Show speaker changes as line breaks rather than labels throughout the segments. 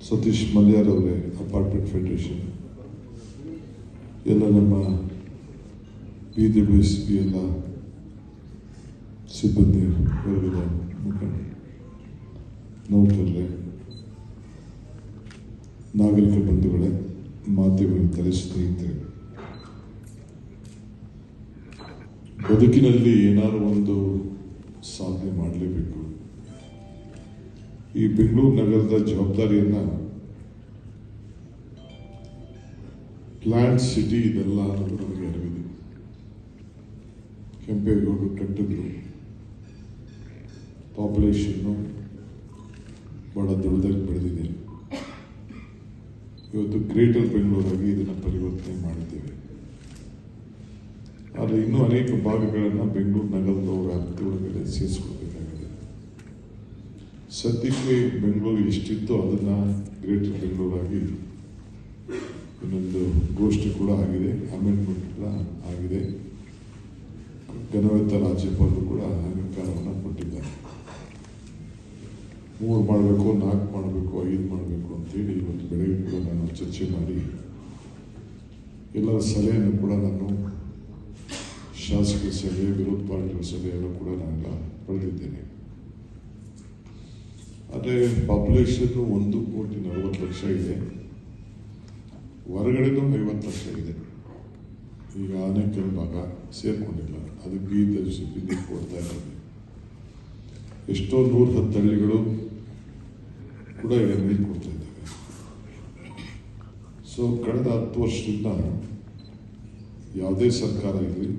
ಸತೀಶ್ ಮಲ್ಯಾರ್ ಅವರೇ, apartment federation, ಎಲ್ಲ ನಮ್ಮ BWSP ಎಲ್ಲ ಸಿಬ್ಬಂದಿ ವರ್ಗದ ಮುಖಂಡ ನೌಕರರೇ, ನಾಗರಿಕ ಬಂಧುಗಳೇ, ಮಾಧ್ಯಮಗಳ ಸ್ನೇಹಿತರೆ, ಬದುಕಿನಲ್ಲಿ ಏನಾದರೂ ಒಂದು ಸಾಧನೆ ಮಾಡಲೇಬೇಕು. ಈ ಬೆಂಗಳೂರು ನಗರದ ಜವಾಬ್ದಾರಿಯನ್ನ ಪ್ಲಾಂಟ್ ಸಿಟಿ ಇದೆಲ್ಲ ಅನ್ನೋದು ನಮಗೆ ಅರಿವಿದೆ. ಕೆಂಪೇಗೌಡರು ಕಟ್ಟಿದ್ರು, ಪಾಪ್ಯುಲೇಷನ್ನು ಬಹಳ ದೊಡ್ಡದಾಗಿ ಬೆಳೆದಿದೆ. ಇವತ್ತು ಗ್ರೇಟರ್ ಬೆಂಗಳೂರಾಗಿ ಇದನ್ನು ಪರಿವರ್ತನೆ ಮಾಡಿದ್ದೇವೆ. ಆದರೆ ಇನ್ನೂ ಅನೇಕ ಭಾಗಗಳನ್ನು ಬೆಂಗಳೂರು ನಗರದ ವ್ಯಾಪ್ತಿ ಒಳಗಡೆ ಸೇರಿಸ್ಕೊಳ್ಬೇಕಾಗಿದೆ. ಸದ್ಯಕ್ಕೆ ಬೆಂಗಳೂರು ಎಷ್ಟಿತ್ತು ಅದನ್ನು ಗ್ರೇಟರ್ ಬೆಂಗಳೂರಾಗಿ ಇನ್ನೊಂದು ಗೋಷ್ಠಿ ಕೂಡ ಆಗಿದೆ, ಅಮೆಂಡ್ಮೆಂಟ್ ಕೂಡ ಆಗಿದೆ. ಘನವೆತ್ತ ರಾಜ್ಯಪಾಲರು ಕೂಡ ಅಂಗೀಕಾರವನ್ನು ಕೊಟ್ಟಿದ್ದಾರೆ. 3 ಮಾಡಬೇಕು, 4 ಮಾಡಬೇಕು, 5 ಮಾಡಬೇಕು ಅಂತೇಳಿ ಇವತ್ತು ಬೆಳಗ್ಗೆ ಕೂಡ ನಾನು ಚರ್ಚೆ ಮಾಡಿ ಎಲ್ಲರ ಸಲಹೆಯನ್ನು ಕೂಡ ನಾನು ಶಾಸಕರ ಸಭೆ, ವಿರೋಧ ಪಾರ್ಟಿಗಳ ಸಭೆ ಎಲ್ಲ ಕೂಡ ನಾನೆಲ್ಲ ಪಡೆದಿದ್ದೇನೆ. ಆದರೆ ಪಾಪ್ಯುಲೇಷನ್ 1,40,00,000 ಇದೆ, ಹೊರಗಡೆನೂ 50 ಲಕ್ಷ ಇದೆ. ಈಗ ಆನೇಕಲ್ ಭಾಗ ಸೇರ್ಕೊಂಡಿಲ್ಲ, ಅದಕ್ಕೆ BWSP ನೀರು ಕೊಡ್ತಾ ಇದ್ದಾರೆ. ಎಷ್ಟೋ 110 ಹಳ್ಳಿಗಳು ಕೂಡ ಈಗ ನೀರು ಕೊಡ್ತಾ ಇದ್ದಾವೆ. ಸೊ ಕಳೆದ 10 ವರ್ಷದಿಂದ ಯಾವುದೇ ಸರ್ಕಾರ ಇರಲಿ,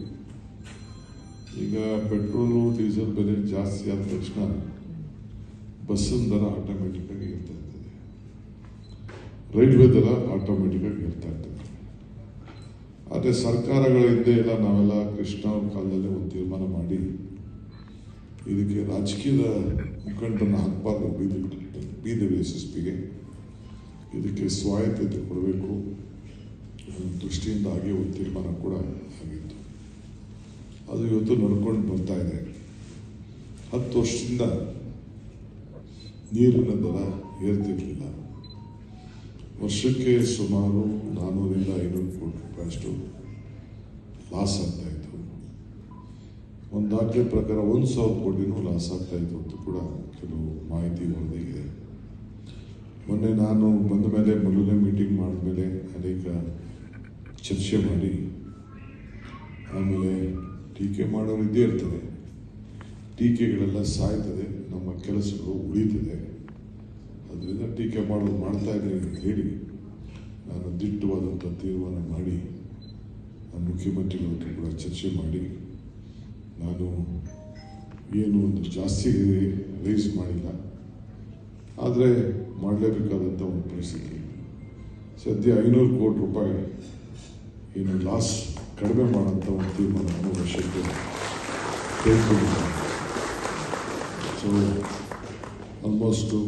ಈಗ ಪೆಟ್ರೋಲು ಡೀಸೆಲ್ ಬೆಲೆ ಜಾಸ್ತಿ ಆದ ತಕ್ಷಣ ಬಸ್ಸಿನ ದರ ಆಟೋಮೆಟಿಕ್ಕಾಗಿ ಏರ್ತಾ ಇರ್ತದೆ, ರೈಲ್ವೆ ದರ ಆಟೋಮೆಟಿಕ್ಕಾಗಿ ಏರ್ತಾ ಇರ್ತದೆ. ಆದರೆ ಸರ್ಕಾರಗಳ ಹಿಂದೆ ಎಲ್ಲ ನಾವೆಲ್ಲ ಕೃಷ್ಣ ಅವ್ರ ಕಾಲದಲ್ಲೇ ಒಂದು ತೀರ್ಮಾನ ಮಾಡಿ ಇದಕ್ಕೆ ರಾಜಕೀಯದ ಮುಖಂಡರನ್ನು ಹಾಕಬಾರ್ದು. BWSPಗೆ ಇದಕ್ಕೆ ಸ್ವಾಯತ್ತತೆ ಕೊಡಬೇಕು ದೃಷ್ಟಿಯಿಂದ ಹಾಗೆ ಒಂದು ತೀರ್ಮಾನ ಕೂಡ ಆಗಿತ್ತು. ಅದು ಇವತ್ತು ನಡ್ಕೊಂಡು ಬರ್ತಾ ಇದೆ. 10 ವರ್ಷದಿಂದ ನೀರಿನ ದರ ಏರ್ತಿರಲಿಲ್ಲ. ವರ್ಷಕ್ಕೆ ಸುಮಾರು 400ರಿಂದ 500 ಕೋಟಿ ರೂಪಾಯಿ ಅಷ್ಟು ಲಾಸ್ ಆಗ್ತಾಯಿತ್ತು. ಒಂದು ದಾಖಲೆ ಪ್ರಕಾರ 1,000 ಕೋಟಿನೂ ಲಾಸ್ ಆಗ್ತಾಯಿತ್ತು ಅಂತ ಕೂಡ ಕೆಲವು ಮಾಹಿತಿ ವರದಿಗಿದೆ. ಮೊನ್ನೆ ನಾನು ಬಂದ ಮೇಲೆ ಮೊದಲನೇ ಮೀಟಿಂಗ್ ಮಾಡಿದ್ಮೇಲೆ ಅನೇಕ ಚರ್ಚೆ ಮಾಡಿ ಆಮೇಲೆ ಟೀಕೆ ಮಾಡೋರು ಇದ್ದೇ ಇರ್ತದೆ, ಟೀಕೆಗಳೆಲ್ಲ ಸಾಯ್ತದೆ, ನಮ್ಮ ಕೆಲಸಗಳು ಉಳಿತದೆ. ಅದರಿಂದ ಟೀಕೆ ಮಾಡೋದು ಮಾಡ್ತಾ ಇದ್ದೀನಿ ಅಂತ ಹೇಳಿ ನಾನು ದಿಟ್ಟವಾದಂಥ ತೀರ್ಮಾನ ಮಾಡಿ ನಾನು ಮುಖ್ಯಮಂತ್ರಿಗಳ ಹತ್ರ ಕೂಡ ಚರ್ಚೆ ಮಾಡಿ ನಾನು ಏನು ಒಂದು ಜಾಸ್ತಿ ರೈಸ್ ಮಾಡಿಲ್ಲ, ಆದರೆ ಮಾಡಲೇಬೇಕಾದಂಥ ಒಂದು ಪರಿಸ್ಥಿತಿ. ಸದ್ಯ 500 ಕೋಟಿ ರೂಪಾಯಿ ಏನು ಲಾಸ್ ಕಡಿಮೆ ಮಾಡೋಂಥ ಒಂದು ತೀರ್ಮಾನವನ್ನು ವರ್ಷಕ್ಕೆ ತೆಗೆದುಕೊಂಡಿದ್ದಾರೆ. ಸೊ ಆಲ್ಮೋಸ್ಟು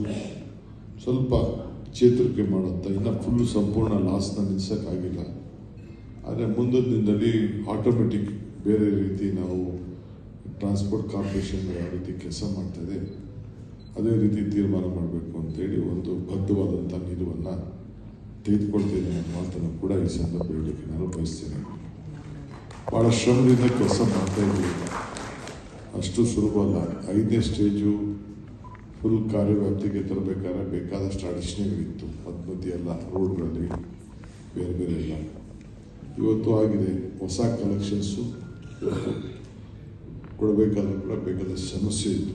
ಸ್ವಲ್ಪ ಚೇತರಿಕೆ ಮಾಡೋಂಥ, ಇನ್ನು ಫುಲ್ಲು ಸಂಪೂರ್ಣ ಲಾಸ್ನ ನಿಲ್ಲಿಸೋಕ್ಕಾಗಿಲ್ಲ. ಆದರೆ ಮುಂದಿನ ದಿನದಲ್ಲಿ ಆಟೋಮೆಟಿಕ್ ಬೇರೆ ರೀತಿ ನಾವು ಟ್ರಾನ್ಸ್ಪೋರ್ಟ್ ಕಾರ್ಪೊರೇಷನ್ ಯಾವ ರೀತಿ ಕೆಲಸ ಮಾಡ್ತಾಯಿದೆ ಅದೇ ರೀತಿ ತೀರ್ಮಾನ ಮಾಡಬೇಕು ಅಂತೇಳಿ ಒಂದು ಬದ್ಧವಾದಂಥ ನಿಲುವನ್ನು ತೆಗೆದುಕೊಳ್ತೇನೆ ಅನ್ನೋ ಮಾತನ್ನು ಕೂಡ ಈ ಸಂದರ್ಭ ಹೇಳಲಿಕ್ಕೆ ನಾನು ಬಯಸ್ತೇನೆ. ಭಾಳ ಶ್ರಮದಿಂದ ಕೆಲಸ ಮಾಡ್ತಾಯಿದ್ದೀವಿ, ಅಷ್ಟು ಸುಲಭ ಅಲ್ಲ. 5ನೇ ಸ್ಟೇಜು ಫುಲ್ ಕಾರ್ಯವ್ಯಾಪ್ತಿಗೆ ತರಬೇಕಾದ್ರೆ ಬೇಕಾದಷ್ಟು ಅಡಚಣೆಗಳಿತ್ತು, ಮಧ್ಯೆ ಎಲ್ಲ ರೋಡ್ಗಳಲ್ಲಿ ಬೇರೆ ಬೇರೆ ಎಲ್ಲ. ಇವತ್ತು ಆಗಿದೆ, ಹೊಸ ಕಲೆಕ್ಷನ್ಸು ಕೊಡಬೇಕಾದ್ರೂ ಕೂಡ ಬೇಕಾದಷ್ಟು ಸಮಸ್ಯೆ ಇತ್ತು.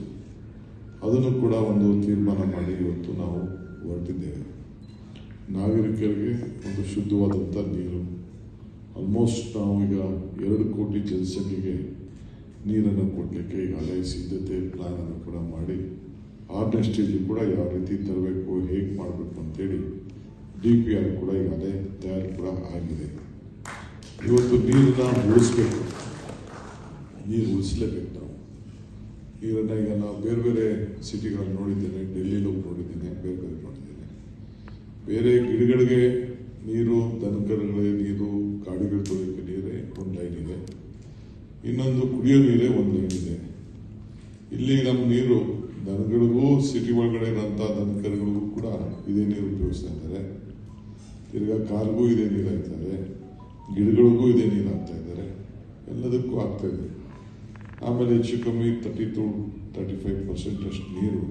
ಅದನ್ನು ಕೂಡ ಒಂದು ತೀರ್ಮಾನ ಮಾಡಿ ಇವತ್ತು ನಾವು ಹೊರಟಿದ್ದೇವೆ. ನಾಗರಿಕರಿಗೆ ಒಂದು ಶುದ್ಧವಾದಂಥ ನೀರು, ಆಲ್ಮೋಸ್ಟ್ ನಾವು ಈಗ 2 ಕೋಟಿ ಜನಸಂಖ್ಯೆಗೆ ನೀರನ್ನು ಕೊಡಲಿಕ್ಕೆ ಈಗಾಗಲೇ ಸಿದ್ಧತೆ ಪ್ಲಾನನ್ನು ಕೂಡ ಮಾಡಿ 6ನೇ ಸ್ಟೇಜು ಕೂಡ ಯಾವ ರೀತಿ ತರಬೇಕು, ಹೇಗೆ ಮಾಡಬೇಕು ಅಂತೇಳಿ DPR ಕೂಡ ಈಗಾಗಲೇ ತಯಾರಿ ಕೂಡ ಆಗಿದೆ. ಇವತ್ತು ನೀರನ್ನು ಉಳಿಸ್ಬೇಕು, ನೀರು ಉಳಿಸಲೇಬೇಕು. ನಾವು ನೀರನ್ನು ಈಗ ನಾವು ಬೇರೆ ಬೇರೆ ಸಿಟಿಗಳಲ್ಲಿ ನೋಡಿದ್ದೇನೆ, ಡೆಲ್ಲಿಲೂ ನೋಡಿದ್ದೇನೆ, ಬೇರೆ ಬೇರೆ ನೋಡಿದ್ದೇನೆ. ಬೇರೆ ಗಿಡಗಳಿಗೆ ನೀರು, ದನಕರುಗಳಿಗೆ ನೀರು, ಗಾಡಿಗಳು ತೊಳೆಯೋಕ್ಕೆ ನೀರೇ ಒಂದು ಲೈನ್ ಇದೆ, ಇನ್ನೊಂದು ಕುಡಿಯೋ ನೀರೇ ಒಂದು ಲೈನ್ ಇದೆ. ಇಲ್ಲಿ ನಮ್ಮ ನೀರು ದನಗಳಿಗೂ ಸಿಟಿ ಒಳಗಡೆ ಇರೋಂಥ ದನಕರುಗಳಿಗೂ ಕೂಡ ಇದೇ ನೀರು ಉಪಯೋಗಿಸ್ತಾರೆ. ಉಪಯೋಗಿಸ್ತಾ ಇದ್ದಾರೆ. ತಿರ್ಗಾ ಕಾರ್ಗೂ ಇದೇ ನೀರು ಹಾಕ್ತಾ ಇದೆ, ಗಿಡಗಳಿಗೂ ಇದೇ ನೀರು ಹಾಕ್ತಾ ಇದ್ದಾರೆ, ಎಲ್ಲದಕ್ಕೂ ಆಗ್ತಾ ಇದೆ. ಆಮೇಲೆ ಹೆಚ್ಚು ಕಮ್ಮಿ 32-35% ಅಷ್ಟು ನೀರು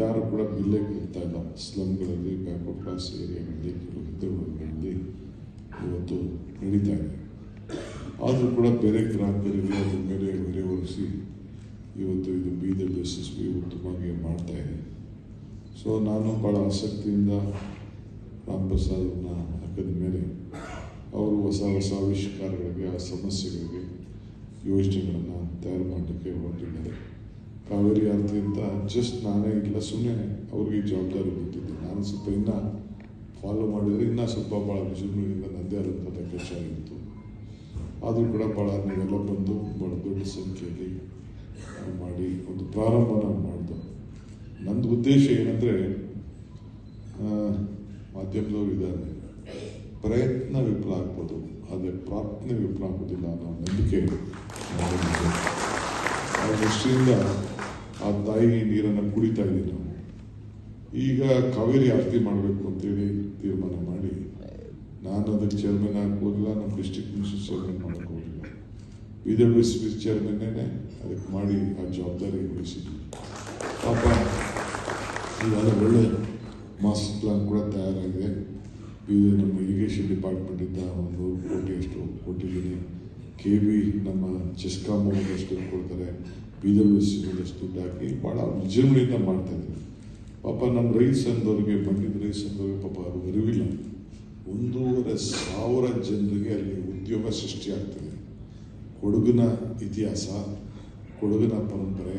ಯಾರು ಕೂಡ ಬಿಲ್ಲೇ ಕೊಡ್ತಾ ಇಲ್ಲ. ಸ್ಲಮ್ಗಳಲ್ಲಿ, ಬ್ಯಾಕ್ವರ್ಡ್ ಕ್ಲಾಸ್ ಏರಿಯಾಗಳಲ್ಲಿ, ಕೆಲವು ಹಿಂದುಳಿಗಳಲ್ಲಿ ಇವತ್ತು ನಡೀತಾ ಇದೆ. ಆದರೂ ಕೂಡ ಬೇರೆ ಗ್ರಾಹಕರಿಗೆ ಅದ್ರ ಮೇಲೆ ಹೊರೆ ಹೊರಿಸಿ ಇವತ್ತು ಇದು ಬೀದರ್ ಯಶಸ್ವಿ ಉತ್ತಮವಾಗಿ ಮಾಡ್ತಾ ಇದೆ. ಸೊ ನಾನು ಭಾಳ ಆಸಕ್ತಿಯಿಂದ ರಾಮ್ ಪ್ರಸಾದನ್ನ ಹಾಕಿದ ಮೇಲೆ ಅವರು ಹೊಸ ಹೊಸ ಆವಿಷ್ಕಾರಗಳಿಗೆ, ಆ ಸಮಸ್ಯೆಗಳಿಗೆ ಯೋಜನೆಗಳನ್ನು ತಯಾರು ಮಾಡಲಿಕ್ಕೆ ಹೊರಟಿದ್ದಾರೆ. ಕಾವೇರಿ ಆರತಿ ಅಂತ ಜಸ್ಟ್ ನಾನೇ ಇಲ್ಲ, ಸುಮ್ಮನೆ ಅವ್ರಿಗೆ ಜವಾಬ್ದಾರಿ ಗೊತ್ತಿದ್ದೆ. ನಾನು ಸ್ವಲ್ಪ ಇನ್ನೂ ಫಾಲೋ ಮಾಡಿದರೆ ಇನ್ನೂ ಸ್ವಲ್ಪ ಭಾಳ ವಿಜೃಂಭಣೆಯಿಂದ ನನ್ನದೇ ಆದಂಥ ಲೆಕ್ಕಾಚಾರ ಇತ್ತು. ಆದರೂ ಕೂಡ ಭಾಳ ನೀವೆಲ್ಲ ಬಂದು ಭಾಳ ದೊಡ್ಡ ಸಂಖ್ಯೆಯಲ್ಲಿ ಮಾಡಿ ಒಂದು ಪ್ರಾರಂಭನ ಮಾಡಿದೆ. ನಂದು ಉದ್ದೇಶ ಏನಂದರೆ, ಮಾಧ್ಯಮದವರು ಇದ್ದಾರೆ, ಪ್ರಯತ್ನ ವಿಫಲ ಆಗ್ಬೋದು, ಆದರೆ ಪ್ರಾರ್ಥನೆ ವಿಫಲ ಆಗೋದಿಲ್ಲ ಅನ್ನೋ ನಂಬಿಕೆ ಆ ದೃಷ್ಟಿಯಿಂದ ಆ ತಾಯಿ ನೀರನ್ನು ಕುಡಿತಾ ಇದ್ದೀವಿ ನಾವು. ಈಗ ಕಾವೇರಿ ಆರತಿ ಮಾಡಬೇಕು ಅಂತೇಳಿ ತೀರ್ಮಾನ ಮಾಡಿ ನಾನು ಅದಕ್ಕೆ ಚೇರ್ಮನ್ ಹಾಕೋದಿಲ್ಲ, ನಮ್ಮ ಡಿಸ್ಟ್ರಿಕ್ಟ್ ಮಿನಿಸ್ಟರ್ ಚೇರ್ಮನ್ ಮಾಡೋಕ್ಕೆ ಹೋಗಿಲ್ಲ, ಬೀದರ್ ಡಿಸ್ಟ್ರಿಕ್ಟ್ ಚೇರ್ಮನ್ನೇ ಅದಕ್ಕೆ ಮಾಡಿ ಆ ಜವಾಬ್ದಾರಿ ವಹಿಸಿದ್ವಿ. ಪಾಪ ಇವೆಲ್ಲ ಒಳ್ಳೆ ಮಾಸ್ಟರ್ ಪ್ಲಾನ್ ಕೂಡ ತಯಾರಾಗಿದೆ. ಇದು ನಮ್ಮ ಇರಿಗೇಷನ್ ಡಿಪಾರ್ಟ್ಮೆಂಟಿಂದ 100 ಕೋಟಿ ಅಷ್ಟು ಕೊಟ್ಟಿದ್ದೀನಿ. KB ನಮ್ಮ ಚೆಸ್ಕಾಮ್ ಅಷ್ಟು ಕೊಡ್ತಾರೆ, ಬೀದರ್ ಡಿಸ್ಟ್ರಿಕ್ಟ್ ದುಡ್ಡು ಹಾಕಿ ಭಾಳ ವಿಜೃಂಭಣೆಯಿಂದ ಮಾಡ್ತಾಯಿದ್ದೀವಿ. ಪಾಪ ನಮ್ಮ ರೈತ ಸಂಘದವ್ರಿಗೆ, ಬಂದಿದ್ದ ರೈತ ಸಂಘದವ್ರಿಗೆ ಪಾಪ ಅದು ಅರಿವಿಲ್ಲ. 1,500 ಜನರಿಗೆ ಅಲ್ಲಿ ಉದ್ಯೋಗ ಸೃಷ್ಟಿಯಾಗ್ತದೆ. ಕೊಡಗಿನ ಇತಿಹಾಸ, ಕೊಡಗಿನ ಪರಂಪರೆ,